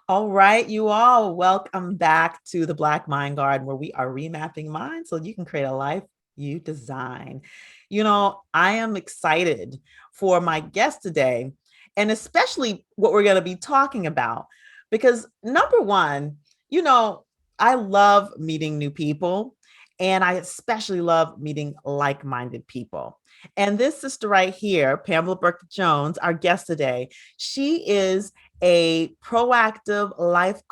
All right, you all, welcome back to the Black Mind Garden, where we are remapping minds so you can create a life you design. I am excited for my guest today, and especially what we're going to be talking about, because number one, you know, I love meeting new people, and I especially love meeting like minded people. And this sister right here, Pamela Burkett-Jones, our guest today, she is a proactive life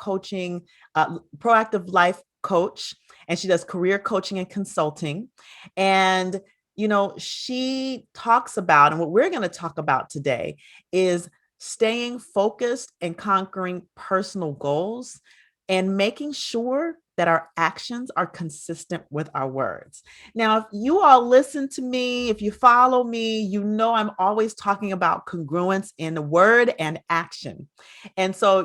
coach, and she does career coaching and consulting. And, she talks about, and what we're going to talk about today is staying focused and conquering personal goals and making sure that our actions are consistent with our words. Now, if you all listen to me, if you follow me, you know I'm always talking about congruence in word and action. And so,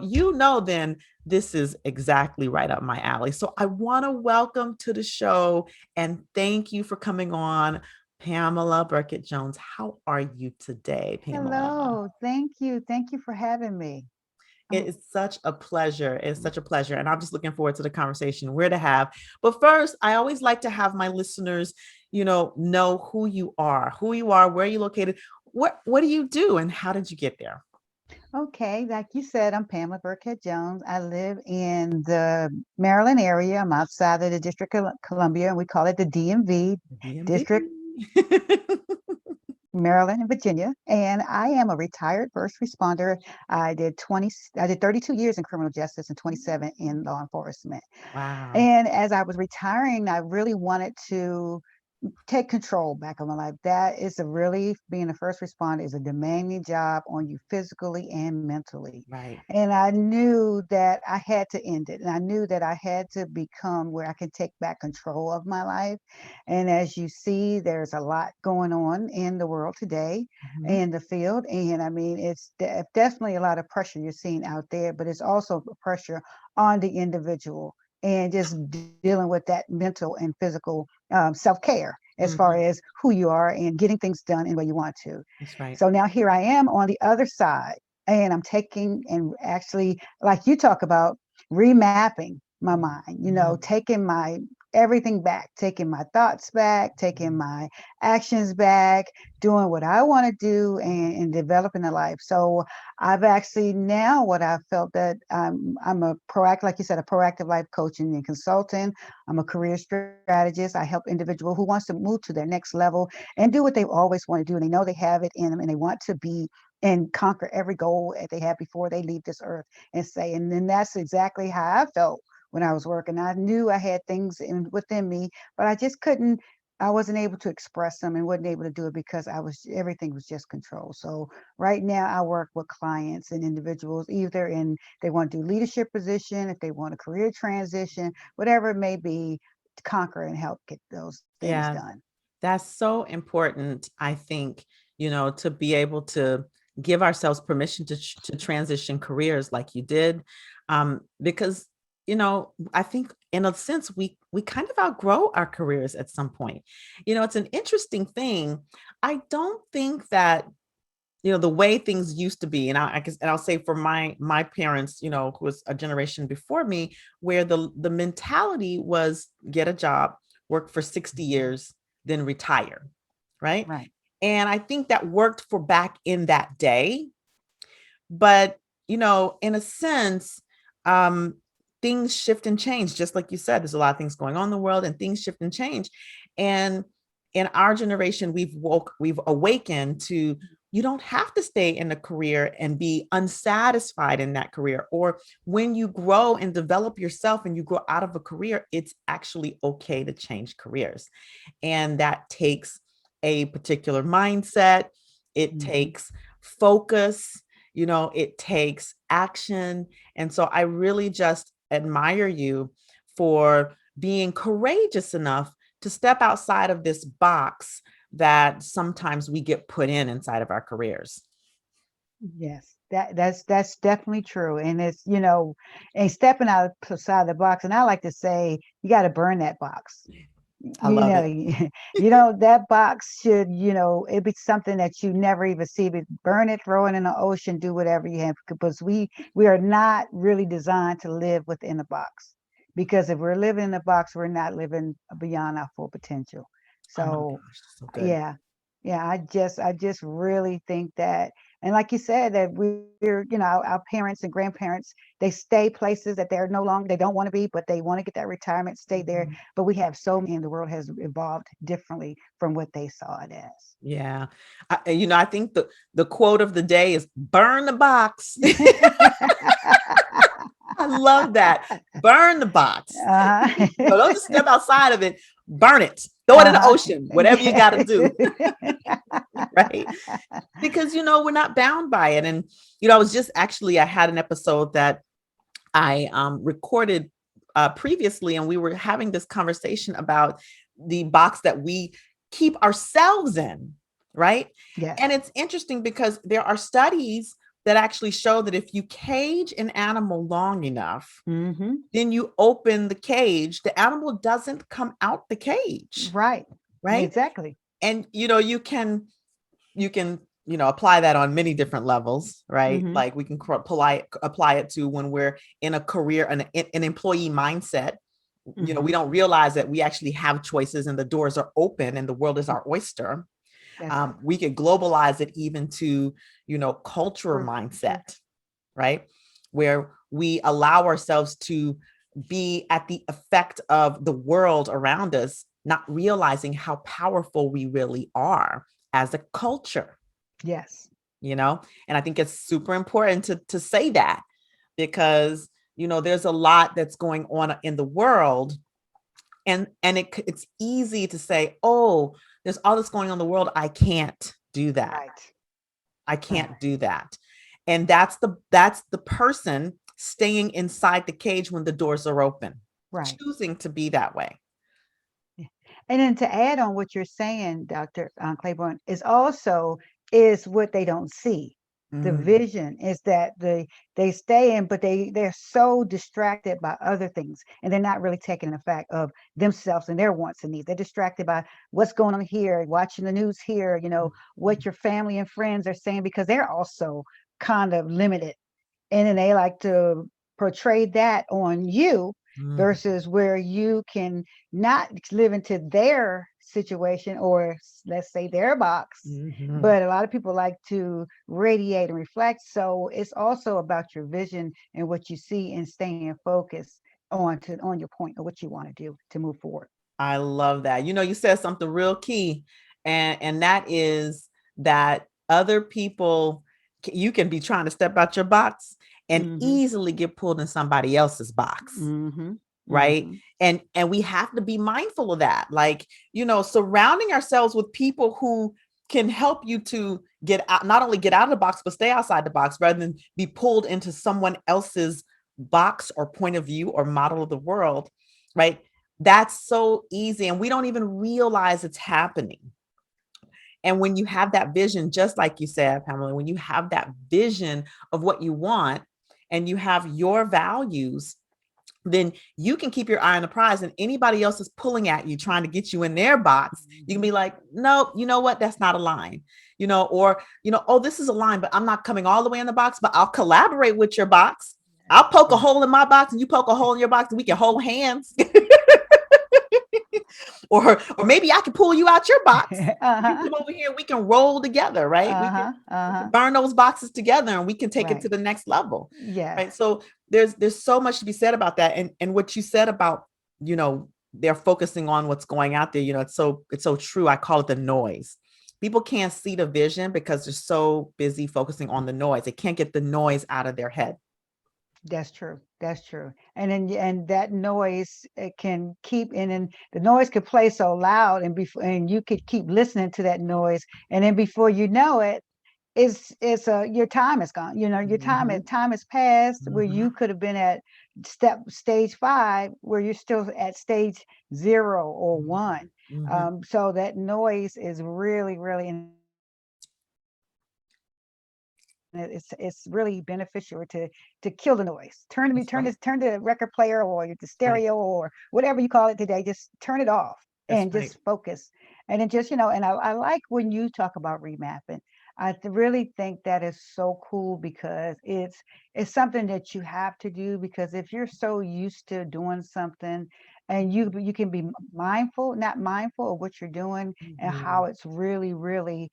then this is exactly right up my alley. So, I want to welcome to the show and thank you for coming on, Pamela Burkett-Jones. How are you today, Pamela? Hello, thank you. Thank you for having me. It Um, is such a pleasure. It's such a pleasure. And I'm just looking forward to the conversation we're to have. But first, I always like to have my listeners, know who you are, where you're located, what do you do, and how did you get there? okay, like you said, I'm Pamela Burkett-Jones. I live in the Maryland area. I'm outside of the District of Columbia, and we call it the DMV, DMV. District, Maryland and Virginia. And I am a retired first responder. I did 32 years in criminal justice and 27 in law enforcement. Wow. And as I was retiring, I really wanted to take control back of my life. That is a really being a first responder is a demanding job on you physically and mentally. Right. And I knew that I had to end it. And I knew that I had to become where I can take back control of my life. And as you see, there's a lot going on in the world today Mhm. in the field. And I mean, it's definitely a lot of pressure you're seeing out there, but it's also pressure on the individual and just dealing with that mental and physical self-care as far Mhm. as who you are and getting things done in the way you want to. That's right. So now here I am on the other side, and I'm taking and actually, like you talk about, remapping my mind, Mhm. taking my everything back, taking my thoughts back, taking Mhm. my actions back, doing what I want to do and developing a life. So I've actually now what I felt that I'm a proactive, like you said, a proactive life coaching and consultant. I'm a career strategist. I help individual who wants to move to their next level and do what they always want to do. And they know they have it in them and they want to be and conquer every goal that they have before they leave this earth and say, and then that's exactly how I felt when I was working. I knew I had things within me, but I wasn't able to express them and wasn't able to do it because everything was just control. So right now I work with clients and individuals, either they want to do leadership position, if they want a career transition, whatever it may be, to conquer and help get those things Yeah, done. that's so important, I think, to be able to give ourselves permission to transition careers like you did. Because, I think in a sense, we kind of outgrow our careers at some point. It's an interesting thing. I don't think that, the way things used to be, and I guess, and I'll say for my parents, who was a generation before me, where the mentality was get a job, work for 60 years, then retire, right? Right. And I think that worked for back in that day, but in a sense, um, things shift and change. Just like you said, there's a lot of things going on in the world, and things shift and change. And in our generation, we've awakened to you don't have to stay in a career and be unsatisfied in that career. Or when you grow and develop yourself and you grow out of a career, it's actually okay to change careers. And that takes a particular mindset. It Hmm. takes focus, it takes action. And so I really just admire you for being courageous enough to step outside of this box that sometimes we get put in inside of our careers. Yes, that's definitely true. And it's, and stepping outside the box. And I like to say, you got to burn that box. I love it. That box should, it be something that you never even see, but burn it, throw it in the ocean, do whatever you have, because we are not really designed to live within a box. Because if we're living in a box, we're not living beyond our full potential. Oh my So gosh, so good. yeah, yeah, I just really think that, and like you said, that we're, our parents and grandparents, they stay places that they're no longer, they don't want to be, but they want to get that retirement, stay there. Mhm. But we have so many, and the world has evolved differently from what they saw it Yeah. I think the quote of the day is burn the box. I love that. Burn the box. as. Don't just step outside of it. Burn it. Throw it in the Uh-huh. ocean. Whatever you got to do, Yeah. right? Because we're not bound by it. And I was just actually I had an episode that I recorded previously, and we were having this conversation about the box that we keep ourselves in, right? And Yes. it's interesting because there are studies that actually show that if you cage an animal long enough, Hmm. then you open the cage, the animal doesn't come out the cage, Right. right? Exactly. And you can apply that on many different levels, right? Hmm. Like we can apply it to when we're in a career, an employee mindset. We Hmm. don't realize that we actually have choices and the doors are open and the world is our oyster. That's We could globalize it even to cultural true. mindset, right? Where we allow ourselves to be at the effect of the world around us, not realizing how powerful we really are as a culture, Yes. and I think it's super important to say that, because there's a lot that's going on in the world, and it's easy to say, oh, there's all this going on in the world, I can't do that. Right. I Right. can't do that. And that's the person staying inside the cage when the doors are open, Right. choosing to be that way. Yeah. And then to add on what you're saying, Dr. Claiborne, is what they don't see. The Mm, vision is that they stay in, but they're so distracted by other things, and they're not really taking the fact of themselves and their wants and needs. They're distracted by what's going on here, watching the news here, what your family and friends are saying, because they're also kind of limited, and then they like to portray that on you mm, versus where you can not live into their situation, or let's say their box. mhm. But a lot of people like to radiate and reflect, so it's also about your vision and what you see, and staying focused on your point of what you want to do to move forward. I love that. You said something real key, and that is that other people, you can be trying to step out your box and Hmm. easily get pulled in somebody else's box, Hmm. right? Hmm. And we have to be mindful of that. Like, surrounding ourselves with people who can help you to get out, not only get out of the box, but stay outside the box rather than be pulled into someone else's box or point of view or model of the world, right? That's so easy. And we don't even realize it's happening. And when you have that vision, just like you said, Pamela, when you have that vision of what you want and you have your values, then you can keep your eye on the prize, and anybody else is pulling at you, trying to get you in their box. You can Hmm. be like, nope, you know what? That's not a line, or, oh, this is a line, but I'm not coming all the way in the box, but I'll collaborate with your box. I'll poke a Yeah. hole in my box and you poke a hole in your box and we can hold hands. or maybe I can pull you out your box. You Uh-huh. come over here and we can roll together, right? We can Uh-huh. Uh-huh. burn those boxes together and we can take it Right. to the next level. Right. Yes. So there's so much to be said about that. And what you said about, they're focusing on what's going out there, it's so true. I call it the noise. People can't see the vision because they're so busy focusing on the noise. They can't get the noise out of their head. That's true. That's true. And that noise, it can keep, and then the noise could play so loud, and you could keep listening to that noise, and then before you know it, your time is gone. Your Mhm, time has passed, where you mhm, could have been at stage 5, where you're still at stage 0 or 1. mhm, mhm. So that noise is really, really, it's really beneficial to kill the noise. That's right. Turn the record player or the Right. stereo or whatever you call it today. Just turn it off. That's and right. just focus. And then just, and I like when you talk about remapping. Really think that is so cool because it's something that you have to do, because if you're so used to doing something and you can be mindful, not mindful of what you're doing and how Mhm. it's really, really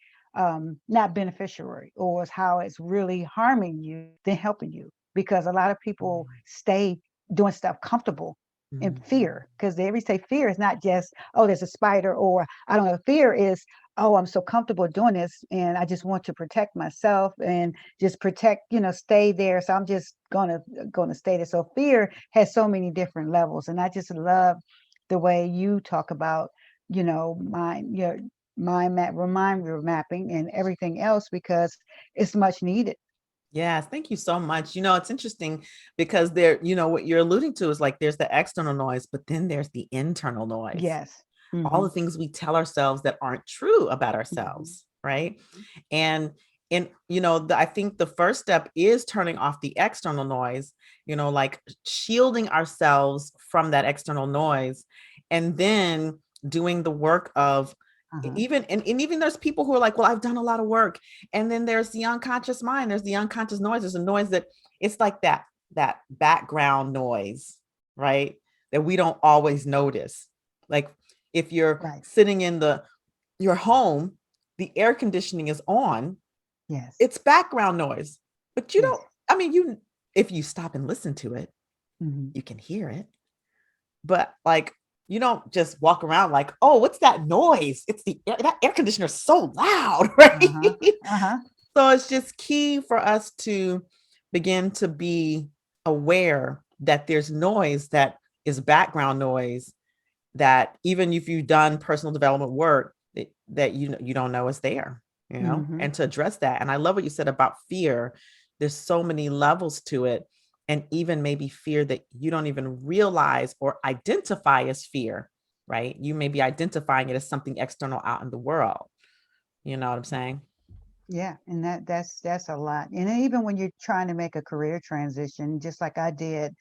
not beneficiary, or is how it's really harming you than helping you. Because a lot of people stay doing stuff comfortable in Mhm. fear, because they always say fear is not just, oh, there's a spider, or I don't know. Fear is, oh, I'm so comfortable doing this and I just want to protect myself and just protect, stay there. So I'm just gonna stay there. So fear has so many different levels. And I just love the way you talk about, mind mapping and everything else, because it's much needed. Yes, thank you so much. It's interesting because what you're alluding to is like there's the external noise, but then there's the internal noise. Yes. All Hmm. the things we tell ourselves that aren't true about Hmm. ourselves, right? And I think the first step is turning off the external noise, like shielding ourselves from that external noise, and then doing the work of Uh-huh. and even there's people who are like, well, I've done a lot of work. And then there's the unconscious mind, there's the unconscious noise. There's a noise that it's like that background noise, right? That we don't always notice. Like if you're Right. sitting in your home, the air conditioning is on, Yes. it's background noise. But you Yes. don't, I mean, if you stop and listen to it, Hmm. you can hear it. But like you don't just walk around like, oh, what's that noise? It's that air conditioner is so loud, right? Uh-huh. Uh-huh. So it's just key for us to begin to be aware that there's noise that is background noise, that even if you've done personal development work, that you don't know is there, Hmm. and to address that. And I love what you said about fear. There's so many levels to it, and even maybe fear that you don't even realize or identify as fear, right? You may be identifying it as something external out in the world. You know what I'm saying? Yeah, and that's a lot. And then even when you're trying to make a career transition, just like I did,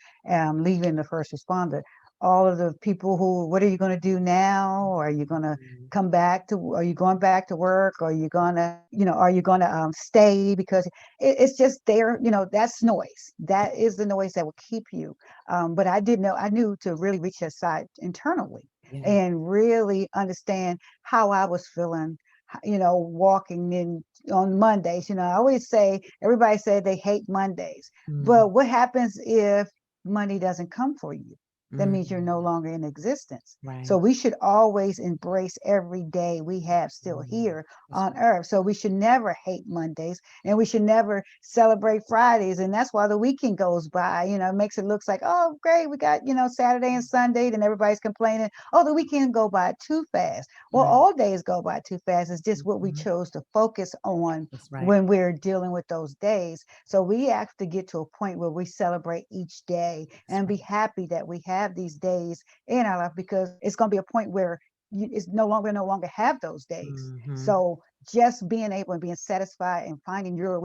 leaving the first responder, all of the people who, what are you going to do now? Are you going to Mhm. come back to? Are you going back to work? Are you going to, are you going to stay? Because it's just there. That's noise. That is the noise that will keep you. But I didn't know. I knew to really reach that side internally Yeah. and really understand how I was feeling, walking in on Mondays. I always say, everybody said they hate Mondays, Mhm. but what happens if Monday doesn't come for you? That means you're no Mhm. longer in existence. So Right. we should always embrace every day we have still Mhm. here That's on right. earth. So we should never hate Mondays, and we should never celebrate Fridays. And that's why the weekend goes by. It makes it look like, oh, great, we got, Saturday and Sunday, and everybody's complaining, oh, the weekend go by too fast. Well, Right. all days go by too fast. It's just what we Mhm. chose to focus on That's right. when we're dealing with those days. So we have to get to a point where we celebrate each day That's and be right. happy that we have these days in our life, because it's going to be a point where it's no longer have those days. Mhm. So just being able and being satisfied and finding your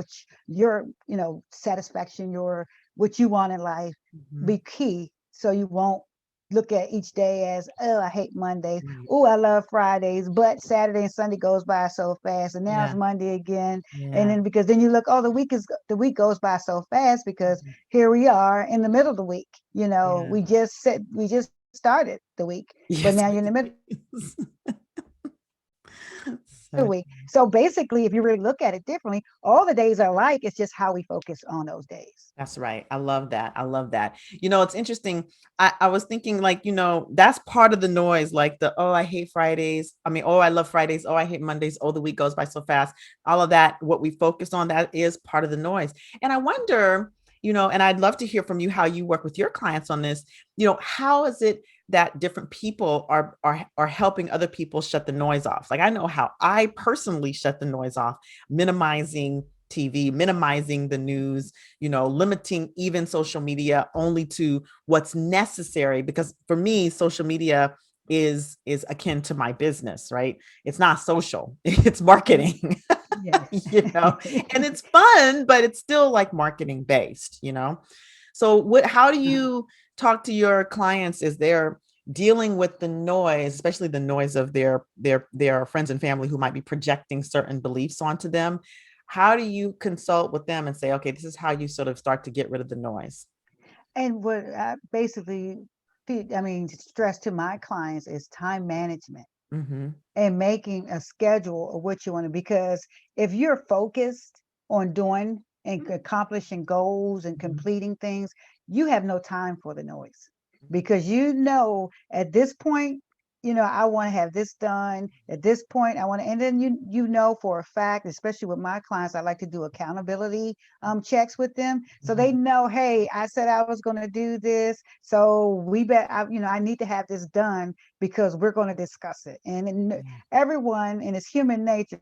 satisfaction, your what you want in life, Mhm. be key, so you won't look at each day as, oh, I hate Mondays. Right. Oh, I love Fridays, but Saturday and Sunday goes by so fast, and now it's Yeah. Monday again. And Yeah. then, because then you look, oh, the week goes by so fast, because Mhm. here we are in the middle of the week. Yeah. We just started the week, but Yes, now we you're in the middle do. of the So week. So basically, if you really look at it differently, all the days are like, it's just how we focus on those days. that's right. I love that. I love that. It's interesting. I was thinking like, that's part of the noise, like oh, I hate Fridays. I mean, oh, I love Fridays. Oh, I hate Mondays. Oh, the week goes by so fast. All of that, what we focus on, that is part of the noise. And I wonder, and I'd love to hear from you how you work with your clients on this. How is it that different people are helping other people shut the noise off? Like I know how I personally shut the noise off, minimizing TV, minimizing the news, limiting even social media only to what's necessary. Because for me, social media is akin to my business, right? It's not social, it's marketing. Yes. And it's fun, but it's still like marketing based. So how do Uh-huh. you talk to your clients? Is there dealing with the noise, especially the noise of their friends and family who might be projecting certain beliefs onto them, how do you consult with them and say, okay, this is how you sort of start to get rid of the noise? And what I basically, stress to my clients is time management Mm-hmm. and making a schedule of what you want to, because if you're focused on doing and accomplishing goals and Mm-hmm. completing things, you have no time for the noise, because you know at this point, I want to have this done at this point. I want to, and then you know for a fact, especially with my clients, I like to do accountability checks with them, so they Mm-hmm. know, hey, I said I was going to do this, so I need to have this done because we're going to discuss it. And Yeah. everyone, and it's human nature,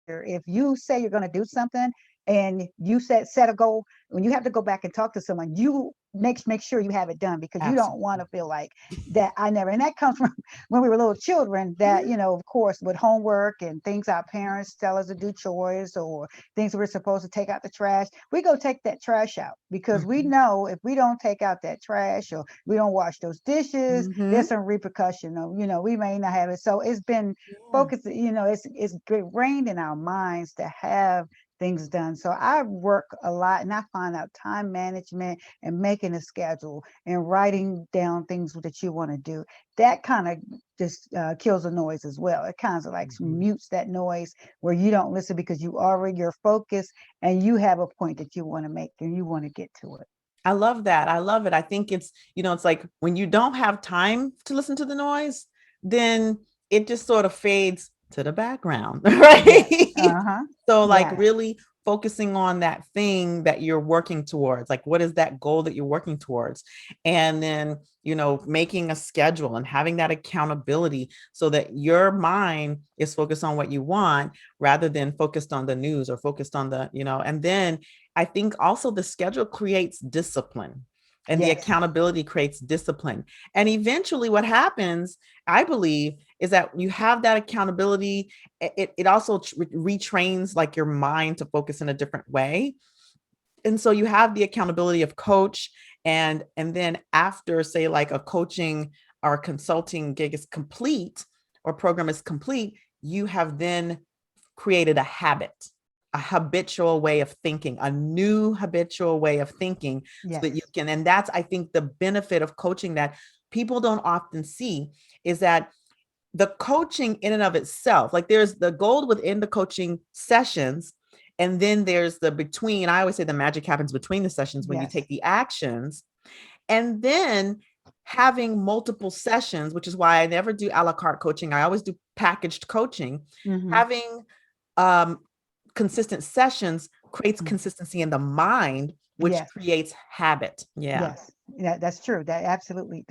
if you say you're going to do something and you set a goal, when you have to go back and talk to someone, you make sure you have it done, because you don't want Absolutely. to feel like that I never. And that comes from when we were little children, that of course, with homework and things our parents tell us to do, chores or things we're supposed to take out the trash, we go take that trash out, because we Mm-hmm. know if we don't take out that trash or we don't wash those dishes, Mm-hmm. there's some repercussion of, we may not have it. So it's been Yeah. focus, it's ingrained in our minds to have things done. So I work a lot, and I find out time management and making a schedule and writing down things that you want to do. That kind of just kills the noise as well. It kind of like Mm-hmm. mutes that noise where you don't listen, because you're focused and you have a point that you want to make and you want to get to it. I love that. I love it. I think it's like when you don't have time to listen to the noise, then it just sort of fades to the background, Yes. right? Uh-huh. So, like, Yes. really focusing on that thing that you're working towards. Like, what is that goal that you're working towards? And then, making a schedule and having that accountability so that your mind is focused on what you want rather than focused on the news or focused on and then I think also the schedule creates discipline and the Yes. accountability creates discipline. And eventually, what happens, I believe, is that you have that accountability. It also retrains like your mind to focus in a different way. And so you have the accountability of coach. And then after, say, like a coaching or consulting gig is complete or program is complete, you have then created a habit, a habitual way of thinking, a new habitual way of thinking, so that you Yes. can, and that's, I think, the benefit of coaching that people don't often see is that the coaching in and of itself, like there's the gold within the coaching sessions. And then there's the between, I always say the magic happens between the sessions when you Yes. take the actions. And then having multiple sessions, which is why I never do a la carte coaching. I always do packaged coaching. Mm-hmm. Having um, consistent sessions creates consistency in the mind, which Yes. creates habit. Yeah, Yes. Yeah, that's absolutely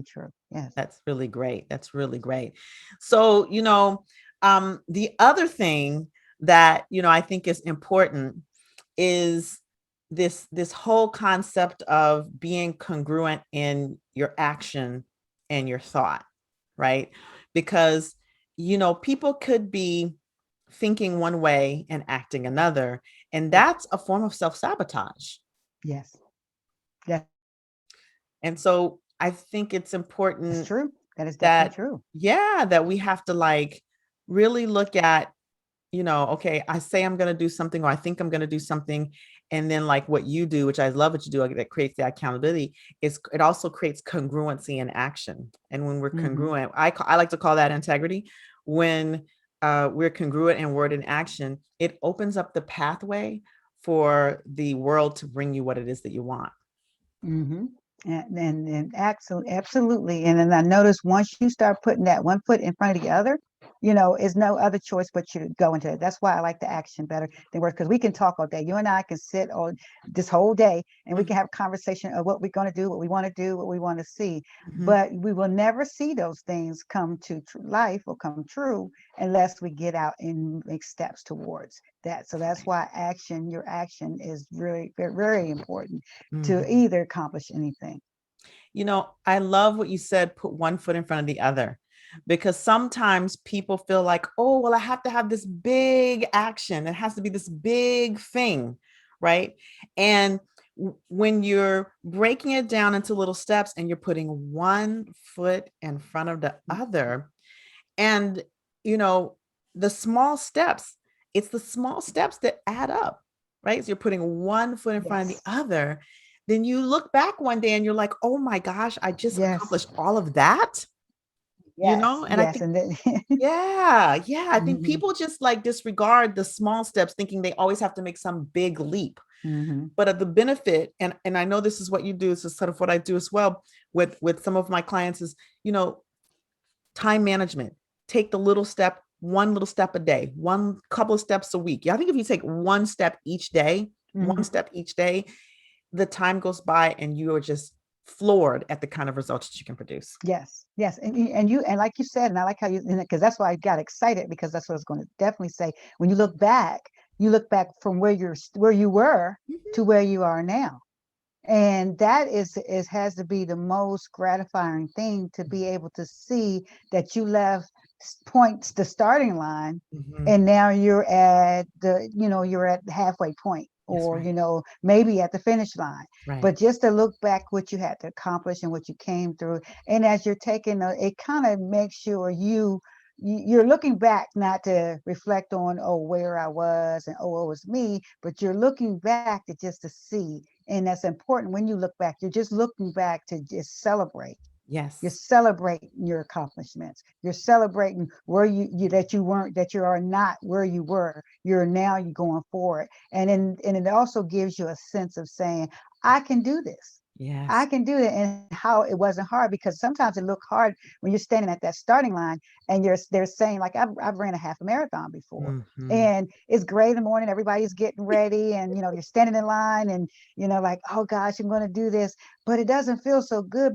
true. Yes. that's really great. That's really great. So, the other thing that, I think is important is this whole concept of being congruent in your action and your thought, right? Because people could be thinking one way and acting another, and Yes. that's a form of self-sabotage. Yes. That's And so I think it's important true. That is definitely that, true. yeah, that we have to like really look at, okay, I say I'm going to do something, or I think I'm going to do something. And then, like what you do, which I love what you do, like, that creates the accountability, is it also creates congruency in action. And when we're Hmm. congruent, I like to call that integrity. When we're congruent in word and action, it opens up the pathway for the world to bring you what it is that you want. Hmm. And absolutely. And then I noticed once you start putting that one foot in front of the other, is no other choice but you to go into it. That's why I like the action better than words, because we can talk all day. You and I can sit on this whole day and we Mhm. can have a conversation of what we're going to do, what we want to do, what we want to see. Mhm. But we will never see those things come to life or come true unless we get out and make steps towards that. So that's why your action is really very, very important to Mhm. either accomplish anything. I love what you said, put one foot in front of the other, because sometimes people feel like, oh, well, I have to have this big action. It has to be this big thing, right? And when you're breaking it down into little steps and you're putting one foot in front of the other, and you know, the small steps, it's the small steps that add up, right? So you're putting one foot in front of the Yes. other. Then you look back one day and you're like, oh my gosh, I just Yes. accomplished all of that, you Yes. know? And I Yes. think, And then yeah, yeah. I think hmm people just like disregard the small steps, thinking they always have to make some big leap. hmm But of the benefit, and I know this is what you do, this is sort of what I do as well with some of my clients is, you know, time management. Take the little step, one little step a day, one couple of steps a week. Yeah, I think if you take one hmm step each day, the time goes by and you are just floored at the kind of results that you can produce. Yes, yes, and like you said, and I like how you, because that's why I got excited, because that's what I was going to definitely say. When you look back from where you were Mhm. to where you are now, and that is has to be the most gratifying thing, to be able to see that you left points the starting line, Mhm. and now you're at you're at the halfway point, That's or right. maybe at the finish line. Right. But just to look back what you had to accomplish and what you came through, and as you're taking it kind of makes sure you're looking back, not to reflect on, oh, where I was and, oh, it was me, but you're looking back to just to see. And that's important. When you look back, you're just looking back to just celebrate. You're Yes. celebrating your accomplishments. You're celebrating where you that you weren't, that you are not where you were. You're going forward. And it also gives you a sense of saying, I can do this. I Yes. can do it. And how it wasn't hard, because sometimes it looked hard when you're standing at that starting line, and they're saying, like, I've ran a half a marathon before. Mhm. And it's great in the morning, everybody's getting ready, and you're standing in line, and like, oh gosh, I'm going to do this. But it doesn't feel so good,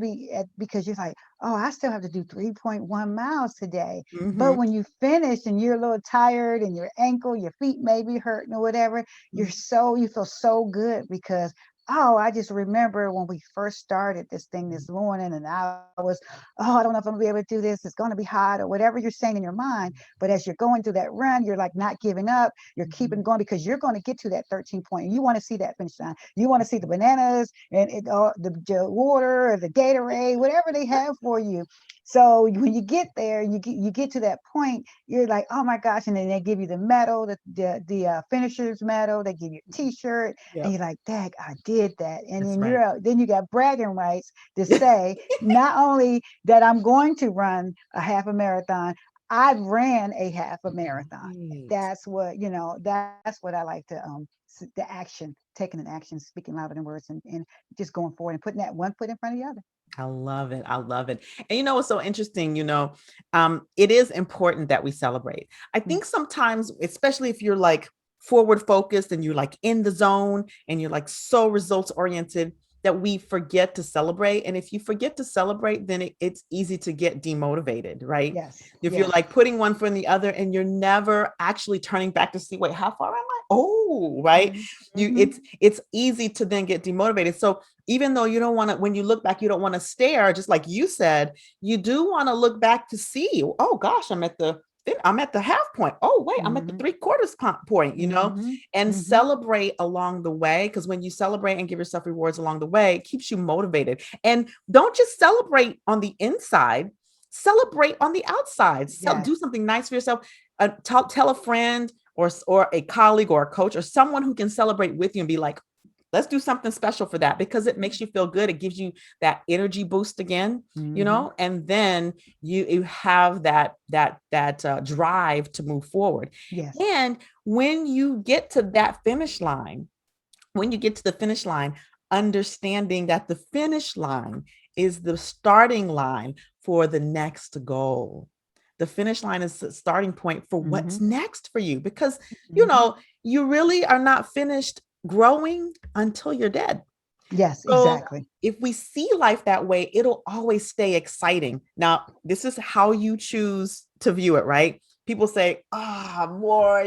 because you're like, oh, I still have to do 3.1 miles today. But Mhm. when you finish and you're a little tired, and your ankle, your feet may be hurting or whatever, you feel so good, because, oh, I just remember when we first started this thing this morning, and I was, oh, I don't know if I'm gonna be able to do this. It's going to be hot, or whatever you're saying in your mind. But as you're going through that run, you're like not giving up. You're keeping Mhm. going, because you're going to get to that 13 point. And you want to see that finish line. You want to see the bananas, and the water, or the Gatorade, whatever they have for you. So when you get there, you get to that point, you're like, oh my gosh. And then they give you the medal, the finisher's medal. They give you a T-shirt, and Yep. you're like, dang, I did that. And That's then right. then you got bragging rights to say, not only that I'm going to run a half a marathon, I've ran a half a marathon. Right. That's what I like to, the action, taking an action, speaking louder than words, and just going forward and putting that one foot in front of the other. I love it. I love it. And you know what's so interesting, it is important that we celebrate. I Mm. think sometimes, especially if you're like forward focused and you're like in the zone and you're like so results oriented, that we forget to celebrate. And if you forget to celebrate, then it's easy to get demotivated, right? Yes, If you're yes. like putting one foot in the other and you're never actually turning back to see, wait, how far am I? Oh, right. Mm-hmm. It's easy to then get demotivated. So even though you don't want to, when you look back, you don't want to stare, just like you said, you do want to look back to see, oh gosh, I'm at the half point. Oh, wait, I'm at the Mm-hmm. 3/4 point, Mm-hmm. and Mm-hmm. celebrate along the way. Because when you celebrate and give yourself rewards along the way, it keeps you motivated. And don't just celebrate on the inside, celebrate on the outside. Yes. Do something nice for yourself. Tell a friend or a colleague or a coach or someone who can celebrate with you and be like, let's do something special for that, because it makes you feel good. It gives you that energy boost again, Mm-hmm. and then you have that drive to move forward. Yes. And when you get to that finish line, when you get to the finish line, understanding that the finish line is the starting line for the next goal. The finish line is the starting point for Mm-hmm. what's next for you, because Mm-hmm. you really are not finished growing until you're dead. Yes, So exactly. if we see life that way, it'll always stay exciting. Now, this is how you choose to view it, right? People say, more,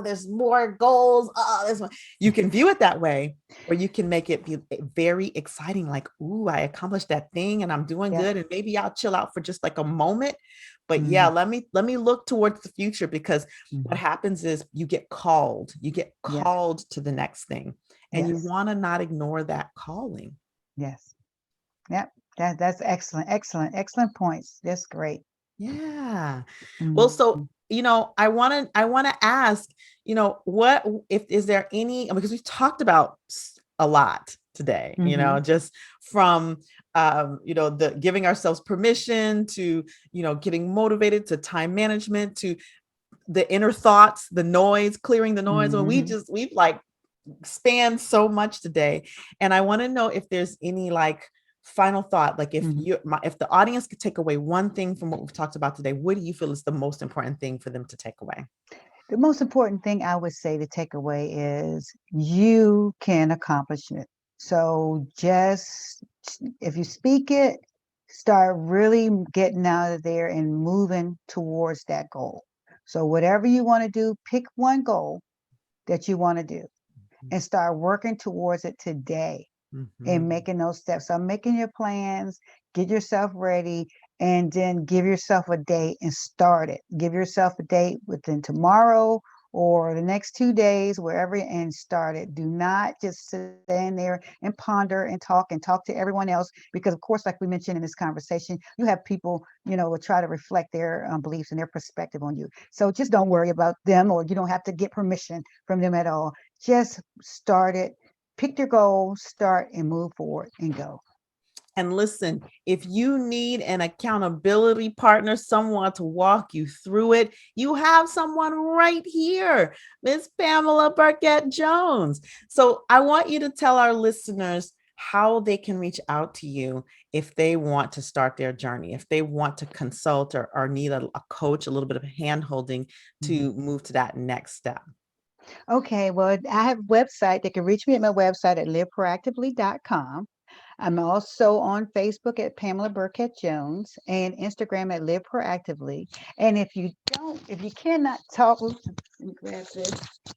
there's more goals. There's more. You can view it that way, or you can make it be very exciting, like, ooh, I accomplished that thing and I'm doing Yep. good. And maybe I'll chill out for just like a moment. But yeah, Mm-hmm. let me look towards the future, because what Mm-hmm. happens is you get called Yes. to the next thing. and you Yes. want to not ignore that calling. Yes. Yep. That's excellent. Excellent. Excellent points. That's great. Yeah. Well, Mhm. so, I want to ask, what if is there any, because we've talked about a lot today, Mhm. just from the giving ourselves permission to, getting motivated, to time management, to the inner thoughts, the noise, clearing the noise. When Mhm. we've like spanned so much today. And I want to know if there's any like final thought, like Mhm. if the audience could take away one thing from what we've talked about today, what do you feel is the most important thing for them to take away? The most important thing I would say to take away is you can accomplish it. So just if you speak it, start really getting out of there and moving towards that goal. So whatever you want to do, pick one goal that you want to do and start working towards it today and Mhm. making those steps. So making your plans, get yourself ready, and then give yourself a date and start it. Give yourself a date within tomorrow or the next 2 days, wherever, and start it. Do not just stand there and ponder and talk to everyone else, because of course, like we mentioned in this conversation, you have people, will try to reflect their beliefs and their perspective on you. So just don't worry about them, or you don't have to get permission from them at all. Just start it, pick your goal, start and move forward and go. And listen, if you need an accountability partner, someone to walk you through it, you have someone right here, Miss Pamela Burkett-Jones. So I want you to tell our listeners how they can reach out to you if they want to start their journey, if they want to consult or need a coach, a little bit of hand holding Mhm. to move to that next step. Okay, well, I have a website. They can reach me at my website at liveproactively.com. I'm also on Facebook at Pamela Burkett Jones and Instagram at Live Proactively. And if you cannot talk, oops, let me grab this.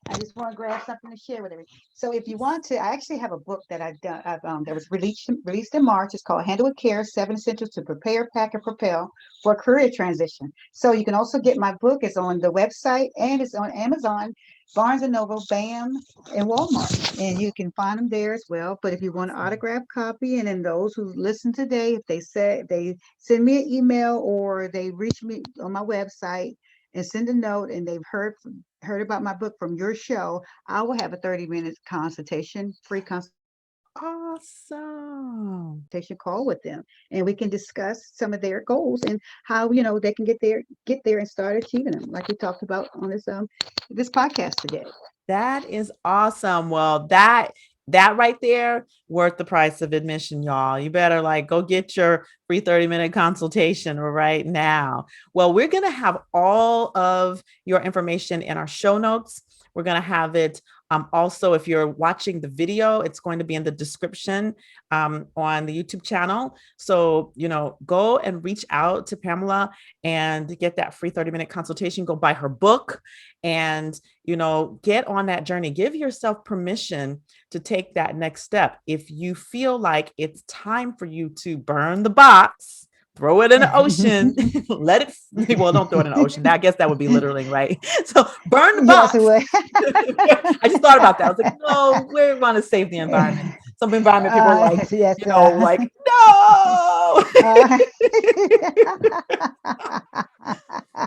I just want to grab something to share with everyone. So if you want to, I actually have a book that I've done, that was released in March. It's called Handle with Care: 7 Essentials to Prepare, Pack, and Propel for a Career Transition. So you can also get my book. It's on the website and it's on Amazon, Barnes and Noble, BAM, and Walmart, and you can find them there as well. But if you want an autographed copy, and then those who listen today, if they send me an email or they reach me on my website and send a note, and they've heard about my book from your show, I will have a 30-minute free Awesome. consultation call with them, and we can discuss some of their goals and how they can get there and start achieving them, like we talked about on this podcast today. That is awesome. Well, that right there worth the price of admission, y'all. You better like go get your free 30-minute consultation right now. Well, we're going to have all of your information in our show notes. We're going to have it also, if you're watching the video, it's going to be in the description on the YouTube channel. So, go and reach out to Pamela and get that free 30-minute consultation. Go buy her book and get on that journey. Give yourself permission to take that next step. If you feel like it's time for you to burn the box, throw it in the ocean, let it, well, don't throw it in the ocean. I guess that would be littering, right? So burn the Yes, it box. would. I just thought about that. I was like, no, we're going to save the environment. Some environment people are like, Yes. like, no. Uh,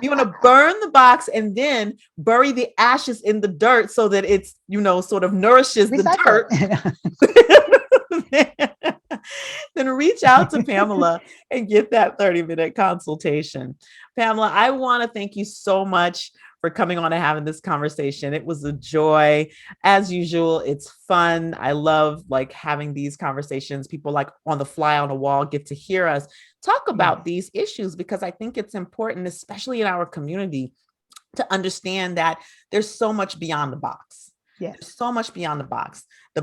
You want to burn the box and then bury the ashes in the dirt so that it's, sort of nourishes the recycle dirt. it. Then reach out to Pamela and get that 30-minute consultation. Pamela, I want to thank you so much for coming on and having this conversation. It was a joy. As usual, it's fun. I love like having these conversations. People like on the fly on the wall get to hear us talk about Yes. these issues, because I think it's important, especially in our community, to understand that there's so much beyond the box. Yes. There's so much beyond the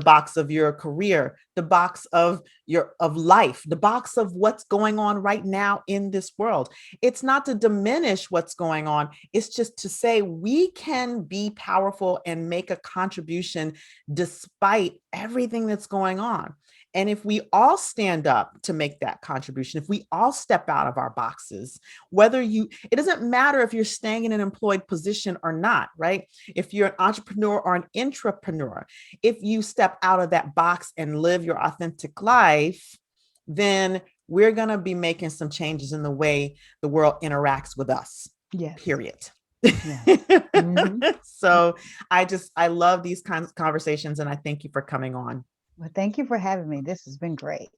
box of your career, the box of life, the box of what's going on right now in this world. It's not to diminish what's going on. It's just to say we can be powerful and make a contribution despite everything that's going on. And if we all stand up to make that contribution, if we all step out of our boxes, it doesn't matter if you're staying in an employed position or not, right? If you're an entrepreneur or an intrapreneur, if you step step out of that box and live your authentic life, then we're going to be making some changes in the way the world interacts with us. Yes. Period. Yes. Mm-hmm. So I love these kinds of conversations, and I thank you for coming on. Well, thank you for having me. This has been great.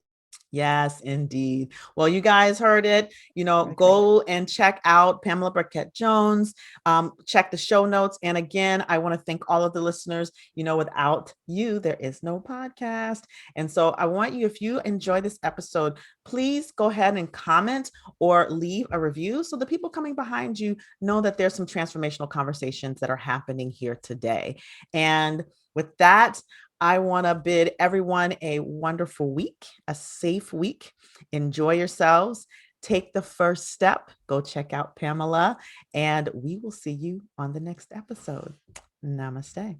Yes, indeed. Well, you guys heard it. Okay. Go and check out Pamela Burkett-Jones. Check the show notes. And again, I want to thank all of the listeners. Without you, there is no podcast. And so I want you, if you enjoy this episode, please go ahead and comment or leave a review so the people coming behind you know that there's some transformational conversations that are happening here today. And with that, I want to bid everyone a wonderful week, a safe week. Enjoy yourselves. Take the first step. Go check out Pamela, and we will see you on the next episode. Namaste.